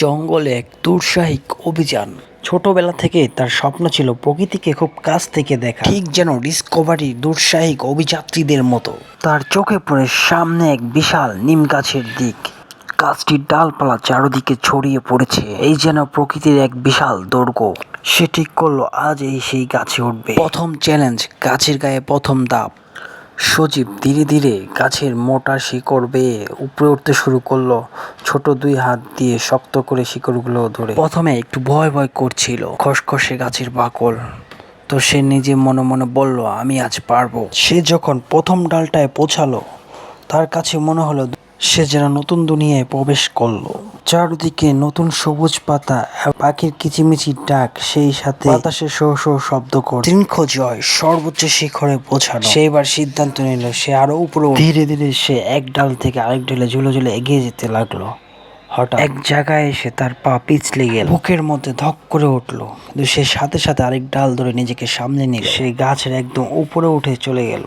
জঙ্গলে এক দুঃসাহসিক অভিযান। ছোটবেলা থেকে তার স্বপ্ন ছিল প্রকৃতিকে খুব কাছ থেকে দেখা, ঠিক যেন ডিসকভারি দুঃসাহসিক অভিযাত্রীদের মতো। তার চোখে পড়ে সামনে এক বিশাল নিম গাছের দিক। গাছটির ডালপালা চারদিকে ছড়িয়ে পড়েছে, এই যেন প্রকৃতির এক বিশাল দুর্গ। সে ঠিক করলো আজ সেই গাছে উঠবে। প্রথম চ্যালেঞ্জ, গাছের গায়ে প্রথম ধাপ। সজীব ধীরে ধীরে গাছের মোটা শিকড় বেয়ে উপরে উঠতে শুরু করলো, ছোট দুই হাত দিয়ে শক্ত করে শিকড়গুলো ধরে। প্রথমে একটু ভয় ভয় করছিল, খসখসে গাছের বাকল। তো সে নিজে মনে মনে বলল, আমি আজ পারবো। সে যখন প্রথম ডালটায় পৌঁছালো, তার কাছে মনে হলো সে যেন নতুন দুনিয়ায় প্রবেশ করলো। চারদিকে নতুন সবুজ পাতা, পাখির কিচিমিচির ডাক, সেই সাথে বাতাসে শো শো শব্দ করে। দীর্ঘ জয়, সর্বোচ্চ শিখরে পৌঁছানো। সে এবার সিদ্ধান্ত নিল সে আরো উপরে। ধীরে ধীরে সে এক ডাল থেকে আরেক ডালে ঝুলে ঝুলে এগিয়ে যেতে লাগলো। হঠাৎ এক জায়গায় এসে তার পা পিছলে গেল, বুকের মধ্যে ধক করে উঠলো। কিন্তু সে সাথে সাথে আরেক ডাল ধরে নিজেকে সামনে নিল। সে গাছের একদম উপরে উঠে চলে গেল।